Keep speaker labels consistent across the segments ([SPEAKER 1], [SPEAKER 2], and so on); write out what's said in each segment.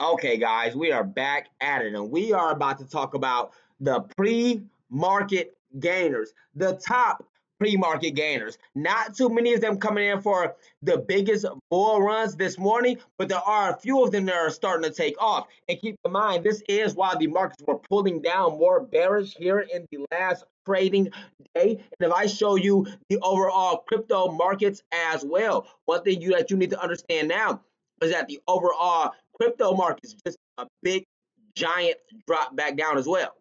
[SPEAKER 1] Okay, guys, we are back at it, and we are about to talk about the pre-market gainers, the top pre-market gainers. Not too many of them coming in for the biggest bull runs this morning, but there are a few of them that are starting to take off. And keep in mind, this is while the markets were pulling down more bearish here in the last trading day. And if I show you the overall crypto markets as well, one thing that you need to understand now is that the overall crypto markets just a big giant drop back down as well.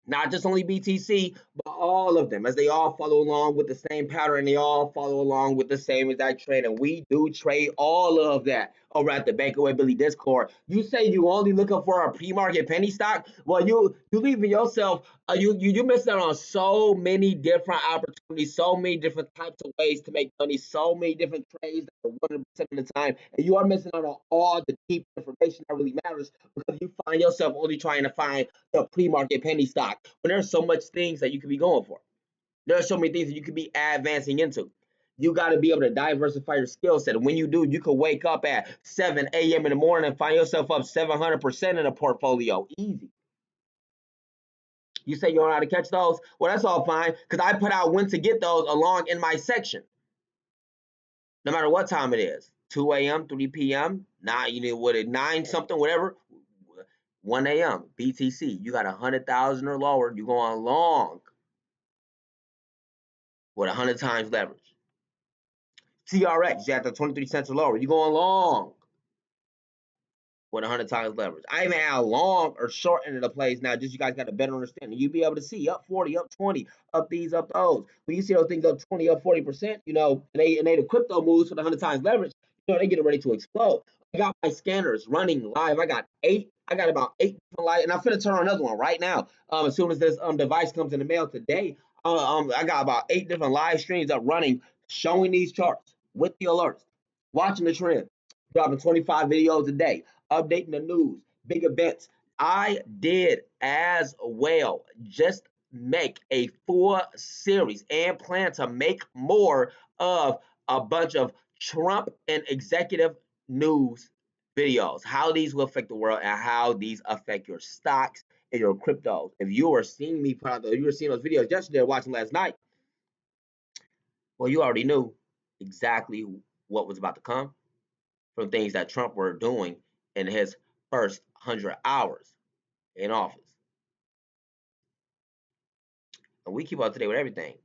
[SPEAKER 1] Not just only BTC, but all of them, as they all follow along with the same pattern. They all follow along with the same exact trade, and we do trade all of that over at the Bank of Billy Discord. You say you only looking for a pre-market penny stock? Well, you leaving yourself. You missing out on so many different opportunities, so many different types of ways to make money, so many different trades that are 100% of the time, and you are missing out on all the deep information that really matters because you find yourself only trying to find the pre-market penny stock when there's so much things that you could be going for. There are so many things that you could be advancing into. You got to be able to diversify your skill set. And when you do, you could wake up at 7 a.m. in the morning and find yourself up 700% in a portfolio. Easy. You say you don't know how to catch those? Well, that's all fine because I put out when to get those along in my section. No matter what time it is, 2 a.m., 3 p.m., 9, you know what, 9 something, whatever, 1 a.m., BTC, you got 100,000 or lower, you're going long with 100 times leverage. TRX, you have the 23 cents or lower, you're going long with 100 times leverage. I even add long or short into the plays now, just you guys got a better understanding. You'll be able to see up 40, up 20, up these, up those. When you see those things up 20, up 40%, and they the crypto moves for the 100 times leverage, they get ready to explode. I got my scanners running live. I got about 8 different live, and I'm finna turn on another one right now. As soon as this device comes in the mail today, I got about 8 different live streams up running, showing these charts with the alerts, watching the trend, dropping 25 videos a day, updating the news, big events. I did as well. Just make a full series and plan to make more of a bunch of Trump and executive news videos, how these will affect the world and how these affect your stocks and your cryptos. If you were seeing me put out you were seeing those videos yesterday or watching last night, well, you already knew exactly what was about to come from things that Trump were doing in his first 100 hours in office. And we keep up to date with everything.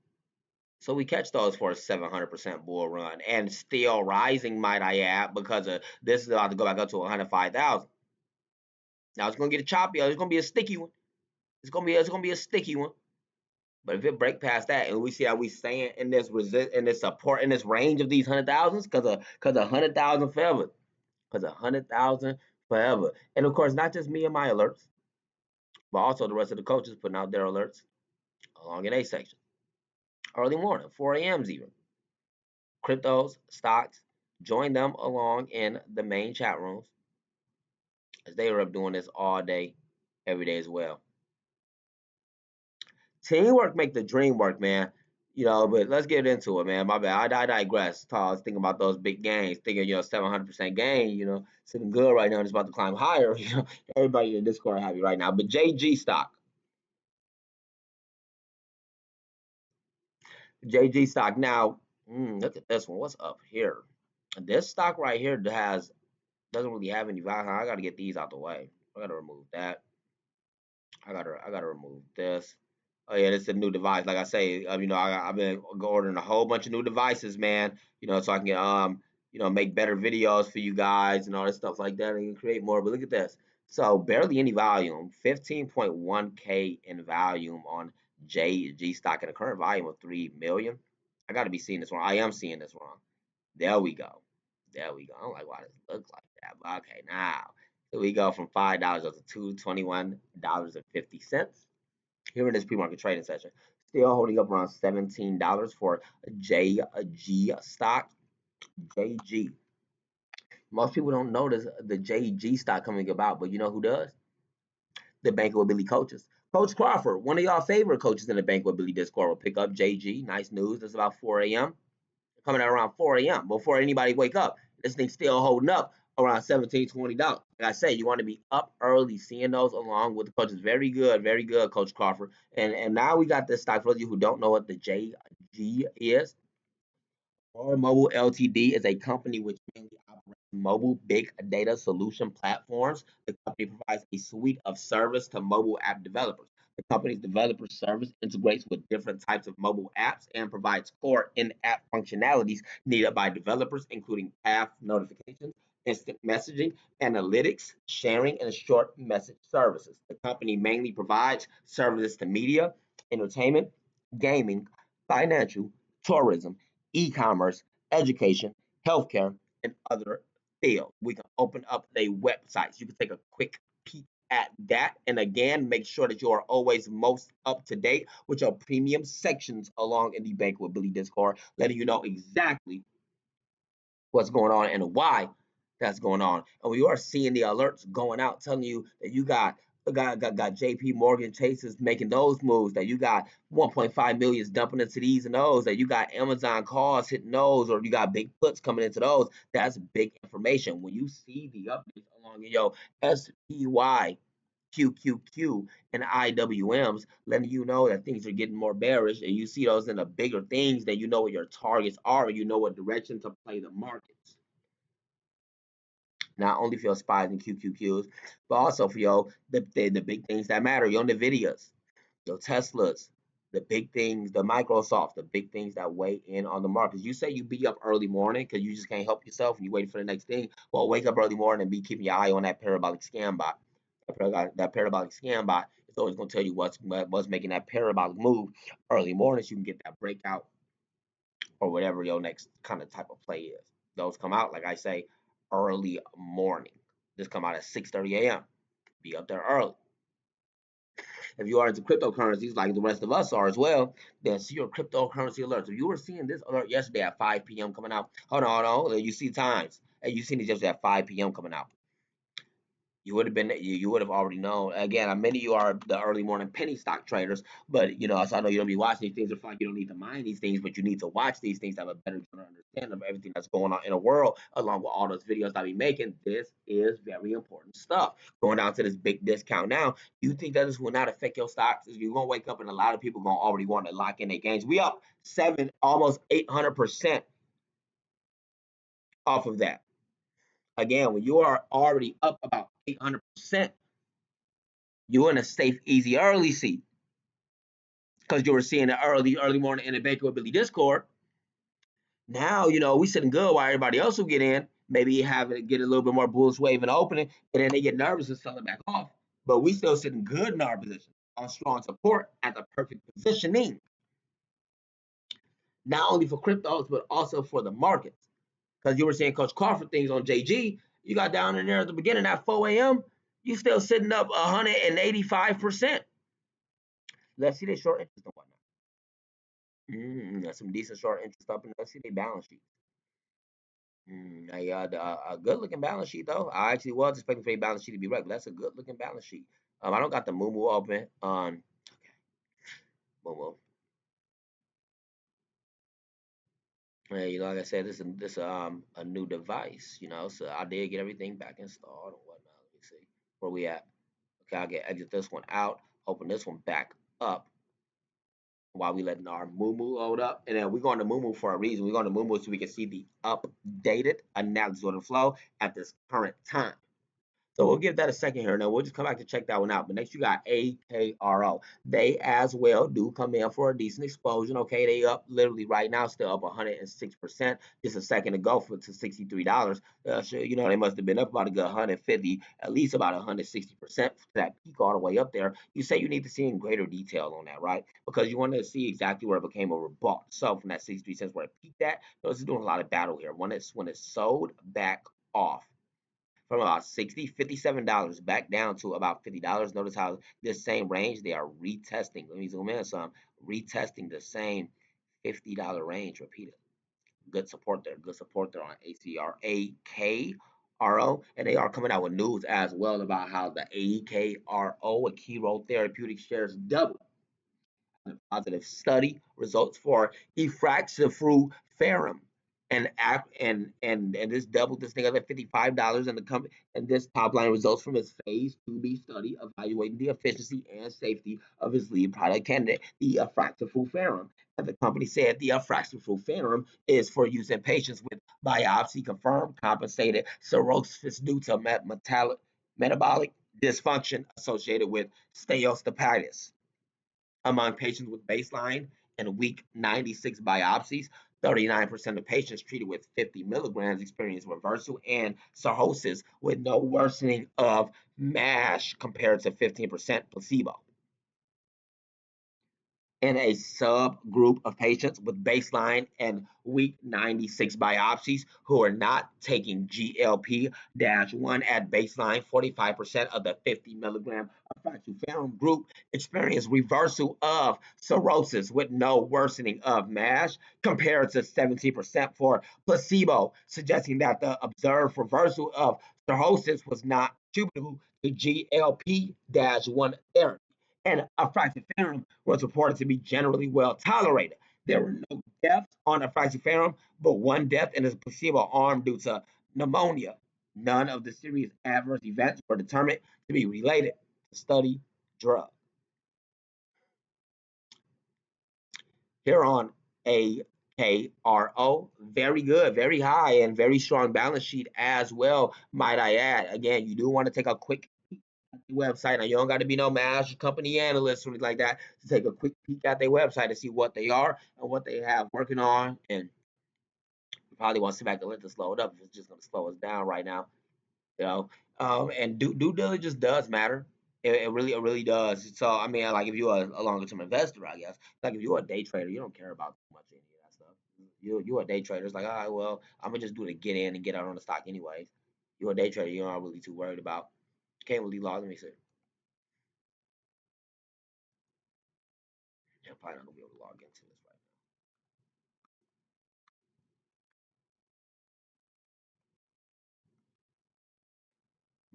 [SPEAKER 1] So we catch those for a 700% bull run and still rising, might I add, because this is about to go back up to 105,000. Now it's gonna get a choppy. It's gonna be a sticky one. It's gonna be a sticky one. But if it break past that, and we see how we staying in this support in this range of these 100,000s, because of 100,000 forever, because 100,000 forever, and of course not just me and my alerts, but also the rest of the coaches putting out their alerts along in A section, early morning, 4 a.m.s even. Cryptos, stocks, join them along in the main chat rooms as they are up doing this all day, every day as well. Teamwork make the dream work, man. But let's get into it, man. My bad. I digress. I was thinking about those big gains, thinking, 700% gain, sitting good right now and it's about to climb higher. Everybody in Discord happy right now. But JG stock. JG stock. Now, look at this one. What's up here? This stock right here doesn't really have any value. I gotta get these out the way. I gotta remove that. I gotta remove this. Oh yeah, this is a new device. Like I say, I've been ordering a whole bunch of new devices, man. So I can get make better videos for you guys and all this stuff like that, and you can create more. But look at this. So barely any volume, 15.1K in volume on JG stock and a current volume of 3 million. I got to be seeing this wrong. I am seeing this wrong. There we go. There we go. I don't like why this looks like that. But okay, now here we go from $5 up to $21.50 here in this pre-market trading session. Still holding up around $17 for JG stock. JG. Most people don't notice the JG stock coming about, but you know who does? The Bank of Billy coaches. Coach Crawford, one of y'all favorite coaches in the Bank of Billy Discord, will pick up JG. Nice news. That's about 4 a.m. Coming out around 4 a.m. before anybody wake up. This thing's still holding up around $17, $20. Like I say, you want to be up early, seeing those along with the coaches. Very good, Coach Crawford. And now we got this stock for you who don't know what the JG is. Holo Mobile Ltd is a company which mainly operates mobile big data solution platforms. The company provides a suite of service to mobile app developers. The company's developer service integrates with different types of mobile apps and provides core in-app functionalities needed by developers, including path notifications, instant messaging, analytics, sharing, and short message services. The company mainly provides services to media, entertainment, gaming, financial, tourism, e-commerce, education, healthcare, and other fields. We can open up their websites. You can take a quick peek at that. And again, make sure that you are always most up to date with your premium sections along in the Bank with Billy Discord, letting you know exactly what's going on and why that's going on. And we are seeing the alerts going out telling you that you got JP Morgan Chases making those moves, that you got 1.5 million dumping into these and those, that you got Amazon calls hitting those, or you got big puts coming into those. That's big information. When you see the updates along in your SPY, QQQ, and IWMs, letting you know that things are getting more bearish, and you see those in the bigger things, then you know what your targets are, and you know what direction to play the markets. Not only for your SPYs and QQQs, but also for the big things that matter, your Nvidias, your Teslas, the big things, the Microsoft, the big things that weigh in on the markets. You say you be up early morning because you just can't help yourself and you waiting for the next thing. Well, wake up early morning and be keeping your eye on that parabolic scan bot. That parabolic scan bot is always going to tell you what's making that parabolic move early morning, so you can get that breakout or whatever your next kind of type of play is. Those come out, like I say, early morning. This come out at 6:30 a.m. Be up there early. If you are into cryptocurrencies like the rest of us are as well, then see your cryptocurrency alerts. If you were seeing this alert yesterday at 5 p.m. coming out, hold on, you see times. Hey, you seen it yesterday at 5 p.m. coming out. You would have already known. Again, many of you are the early morning penny stock traders, but so I know you don't be watching these things. It's like you don't need to mind these things, but you need to watch these things to have a better general understanding of everything that's going on in the world, along with all those videos I be making. This is very important stuff. Going down to this big discount now, you think that this will not affect your stocks? You're gonna wake up and a lot of people gonna already want to lock in their gains. We up almost 800% off of that. Again, when you are already up about 800%, you're in a safe, easy, early seat because you were seeing the early morning in the Baker with Billy Discord. Now, we sitting good while everybody else will get in, maybe have it get a little bit more bullish wave in the opening, and then they get nervous and sell it back off. But we still sitting good in our position on strong support at the perfect positioning, not only for cryptos, but also for the markets. Because you were saying Coach Crawford things on JG, you got down in there at the beginning at 4 a.m., you still sitting up 185%. Let's see the short interest and whatnot. That's some decent short interest up in there. Let's see their balance sheet. A good looking balance sheet though. I actually was expecting for a balance sheet to be right, but that's a good looking balance sheet. I don't got the Moo open on Moo. Like I said, this a new device, so I did get everything back installed and whatnot. Let me see where we at. Okay, I'll exit this one out, open this one back up while we letting our Moo load up. And then we're going to Moo for a reason. We're going to Moo so we can see the updated analysis of the flow at this current time. So we'll give that a second here. Now we'll just come back to check that one out. But next you got AKRO. They as well do come in for a decent explosion. Okay, they up literally right now, still up 106%. Just a second ago to $63. So they must have been up about a good 150, at least about 160% to that peak all the way up there. You say you need to see in greater detail on that, right? Because you want to see exactly where it became overbought. So from that 63 cents where it peaked at, this is doing a lot of battle here. When it's sold back off from about $57 back down to about $50. Notice how this same range they are retesting. Let me zoom in some. Retesting the same $50 range repeatedly. Good support there. Good support there on AKRO. And they are coming out with news as well about how the AKRO, a Kiro Therapeutic shares double. A positive study results for efruxiferum and this doubled this thing up at $55, and the company and this top line results from its phase 2B study evaluating the efficiency and safety of its lead product candidate, the efruxiferum. And the company said the efruxiferum is for use in patients with biopsy confirmed compensated cirrhosis due to metabolic dysfunction associated with steatohepatitis. Among patients with baseline and week 96 biopsies, 39% of patients treated with 50 milligrams experienced reversal and cirrhosis with no worsening of MASH compared to 15% placebo. In a subgroup of patients with baseline and week 96 biopsies who are not taking GLP-1 at baseline, 45% of the 50 milligram efruxiferum group experienced reversal of cirrhosis with no worsening of MASH compared to 17% for placebo, suggesting that the observed reversal of cirrhosis was not attributable to GLP-1 therapy, and efruxiferum was reported to be generally well tolerated. There were no deaths on efruxiferum, but one death in the placebo arm due to pneumonia. None of the serious adverse events were determined to be related to study drug. Here on AKRO, very good, very high, and very strong balance sheet as well, might I add. Again, you do want to take a quick website. Now you don't got to be no master company analyst or anything like that to take a quick peek at their website to see what they are and what they have working on. And you probably want to sit back and let this slow it up. If it's just going to slow us down right now, you know. And due diligence does matter. It really does. So I mean, like if you're a longer term investor, I guess. Like if you're a day trader, you don't care about too much any of that stuff. You're a day trader. It's like, all right, well, I'm gonna just do the get in and get out on the stock anyways. You're a day trader. You're not really too worried about. Can't really log. Let me see. I'm probably not gonna be able to log into this right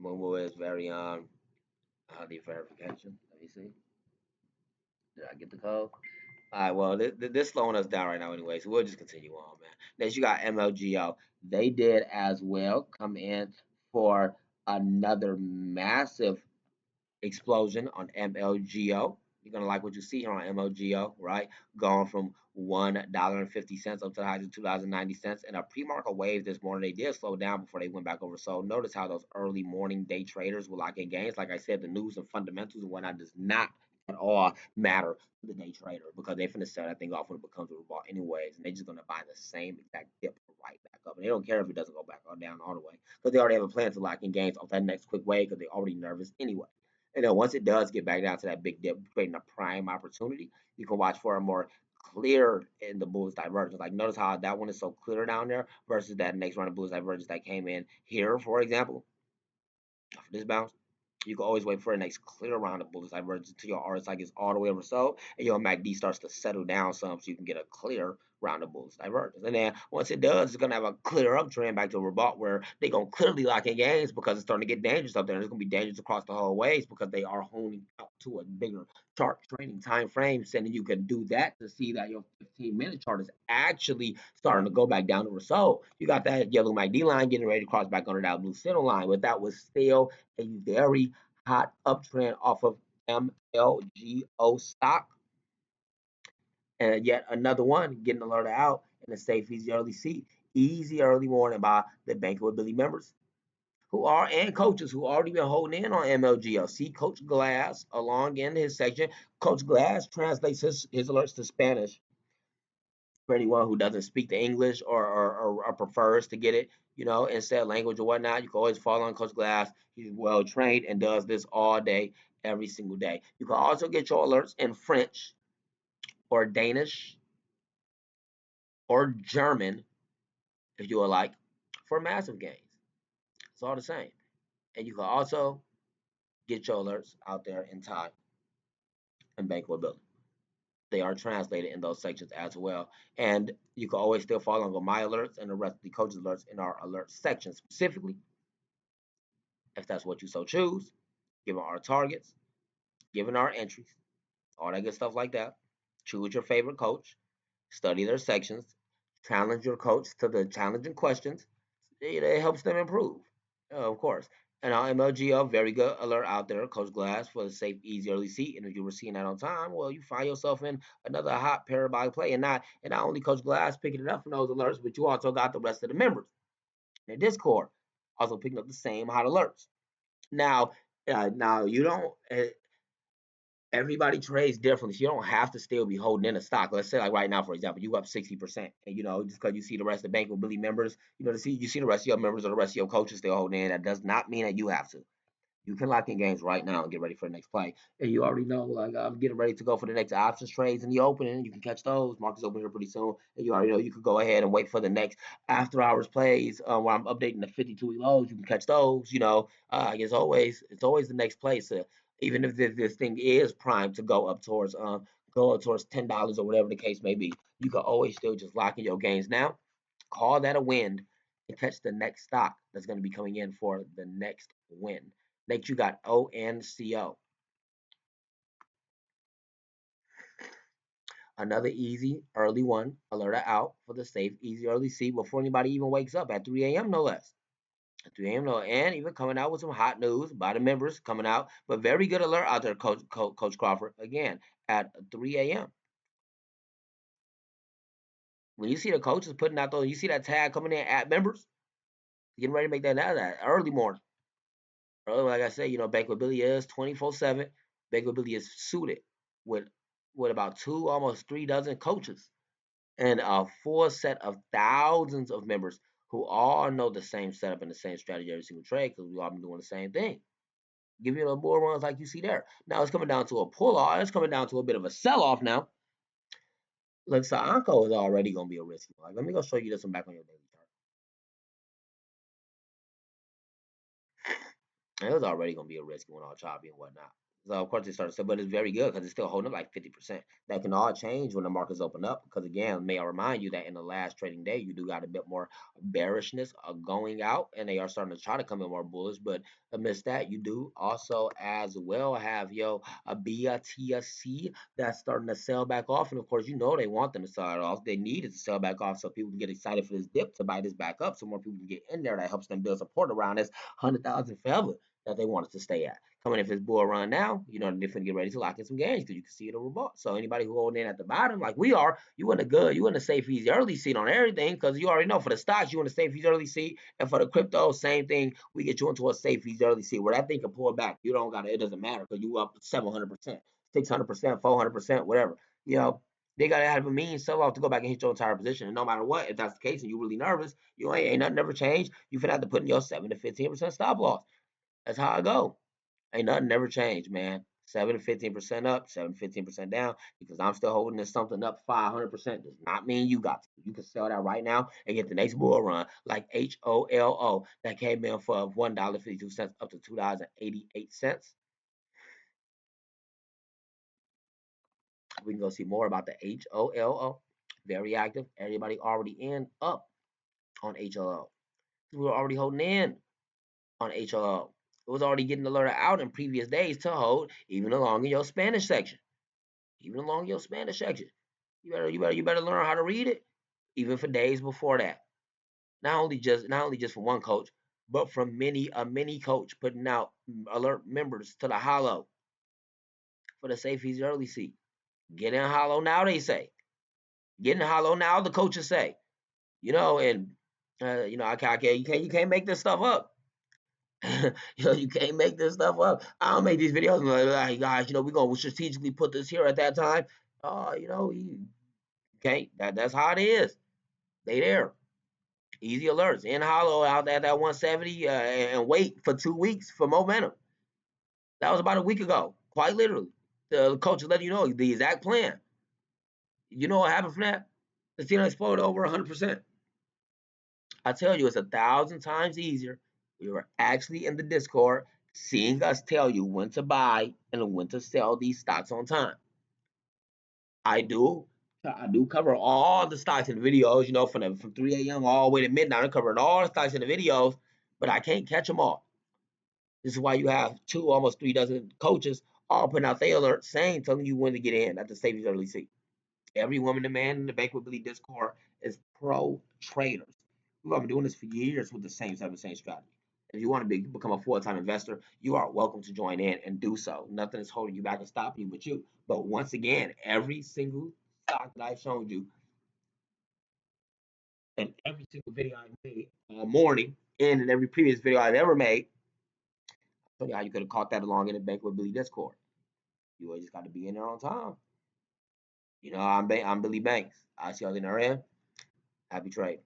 [SPEAKER 1] now. Momo is very the verification. Let me see. Did I get the code? All right. Well, this slowing us down right now anyway, so we'll just continue on, man. Next, you got MLGO. They did as well come in for another massive explosion on MLGO. You're gonna like what you see here on MLGO, right? Going from $1.50 up to the highs of $2.90. And a pre-market wave this morning. They did slow down before they went back over. So notice how those early morning day traders will lock in gains. Like I said, the news and fundamentals and whatnot does not at all matter to the day trader because they're finna sell that thing off when it becomes a reball anyways, and they're just gonna buy the same exact dip right back up. And they don't care if it doesn't go back or down all the way because they already have a plan to lock in gains off that next quick wave because they're already nervous anyway. And then once it does get back down to that big dip, creating a prime opportunity, you can watch for a more clear in the bullish divergence. Like notice how that one is so clear down there versus that next round of bullish divergence that came in here, for example, for this bounce. You can always wait for the next clear round of bullish divergence until your RSI gets all the way over so, and your MACD starts to settle down some so you can get a clear round of bullish divergence. And then once it does, it's going to have a clear uptrend back to a rebut where they're going to clearly lock in gains because it's starting to get dangerous up there. And it's going to be dangerous across the whole ways because they are honing out to a bigger chart training time frame. So then you can do that to see that your 15-minute chart is actually starting to go back down to the result. You got that yellow MACD line getting ready to cross back under that blue center line, but that was still a very hot uptrend off of MLGO stock. And yet another one getting alerted out in the safe, easy early morning by the bankability members who are and coaches who already been holding in on MLGO. See Coach Glass along in his section. Coach Glass translates his alerts to Spanish for anyone who doesn't speak the English or prefers to get it, instead language or whatnot. You can always follow on Coach Glass. He's well trained and does this all day, every single day. You can also get your alerts in French or Danish or German if you would like for massive gains. It's all the same. And you can also get your alerts out there in Thai and bankability. They are translated in those sections as well. And you can always still follow on my alerts and the rest of the coaches' alerts in our alert section specifically, if that's what you so choose, given our targets, given our entries, all that good stuff like that. Choose your favorite coach, study their sections, challenge your coach to the challenging questions. It helps them improve, of course. And our MLGO, very good alert out there, Coach Glass for the safe, easy early seat. And if you were seeing that on time, well, you find yourself in another hot parabolic play. And not only Coach Glass picking it up from those alerts, but you also got the rest of the members in Discord also picking up the same hot alerts. Now, now you don't. Everybody trades differently. So you don't have to still be holding in a stock. Let's say like right now, for example, you up 60%. And just because you see the rest of the bank will Billy members, you see the rest of your members or the rest of your coaches still holding in, that does not mean that you have to. You can lock in games right now and get ready for the next play. And you already know, like, I'm getting ready to go for the next options trades in the opening. You can catch those. Markets open here pretty soon. And you already know you could go ahead and wait for the next after hours plays where I'm updating the 52 lows. You can catch those. It's always the next play. So even if this thing is primed to go up towards $10 or whatever the case may be, you can always still just lock in your gains now, call that a win, and catch the next stock that's going to be coming in for the next win. Next, you got ONCO. Another easy early one. Alert out for the safe, easy early C before anybody even wakes up at 3 a.m. no less. At 3 a.m. no, and even coming out with some hot news by the members coming out. But very good alert out there, Coach Crawford. Again, at 3 a.m. When you see the coaches putting out those, you see that tag coming in at members, getting ready to make that early morning. Like I said, bankability is 24/7. Bankability is suited with about two, almost 3 dozen coaches and a full set of thousands of members who all know the same setup and the same strategy every single trade because we all been doing the same thing. Give you the bull runs like you see there. Now it's coming down to a pull off. It's coming down to a bit of a sell off now. Looks like Onco is already going to be a risky one. Like, let me go show you this one back on your daily chart. It was already going to be a risky one, all choppy and whatnot. So of course it started, to, but it's very good because it's still holding up like 50%. That can all change when the markets open up. Because again, may I remind you that in the last trading day, you do got a bit more bearishness going out, and they are starting to try to come in more bullish. But amidst that, you do also as well have a BTC that's starting to sell back off, and of course you know they want them to sell it off. They need it to sell back off so people can get excited for this dip to buy this back up, so more people can get in there. That helps them build support around this 100,000 forever that they want it to stay at. Coming if it's bull run now, they're different get ready to lock in some gains because you can see it over bought. So anybody who holding in at the bottom, like we are, you in a safe easy early seat on everything because you already know for the stocks, you in a safe easy early seat. And for the crypto, same thing. We get you into a safe easy early seat where that thing can pull back. You don't got it doesn't matter because you up 700%, 600%, 400%, whatever. You know, they gotta have a mean sell off to go back and hit your entire position. And no matter what, if that's the case and you're really nervous, you ain't nothing never changed. You finna have to put in your 7 to 15% stop loss. That's how I go. Ain't nothing never changed, man. 7 to 15% up, 7 to 15% down, because I'm still holding this something up 500% does not mean you got to. You can sell that right now and get the next bull run like HOLO that came in for $1.52 up to $2.88. We can go see more about the HOLO. Very active. Everybody already in up on HOLO. We were already holding in on HOO. It was already getting alerted out in previous days to hold even along in your Spanish section. Even along your Spanish section. You better learn how to read it. Even for days before that. Not only just for one coach, but from many coach putting out alert members to the hollow for the safe easy early seat. Get in hollow now, they say. Get in hollow now, the coaches say. And you can't make this stuff up. You can't make this stuff up. I don't make these videos and like, hey guys, we're gonna strategically put this here at that time. You can't. That's how it is. They there. Easy alerts. In hollow out at that 170 and wait for 2 weeks for momentum. That was about a week ago. Quite literally. The coach is letting you know the exact plan. You know what happened from that? The team exploded over 100%. I tell you, it's 1,000 times easier. We were actually in the Discord seeing us tell you when to buy and when to sell these stocks on time. I do. I do cover all the stocks in the videos, from 3 a.m. all the way to midnight. I'm covering all the stocks in the videos, but I can't catch them all. This is why you have two, almost 3 dozen coaches all putting out their alerts saying, telling you when to get in at the savings early seat. Every woman and man in the Bank with Billy Discord is pro traders. We've been doing this for years with the same strategy. If you want to become a full-time investor, you are welcome to join in and do so. Nothing is holding you back or stopping you but you. But once again, every single stock that I've shown you in every single video I made all morning and in every previous video I've ever made, I told you how you could have caught that along in the Bank with Billy Discord. You always just got to be in there on time. I'm Billy Banks. I'll see y'all in the end. Happy trade.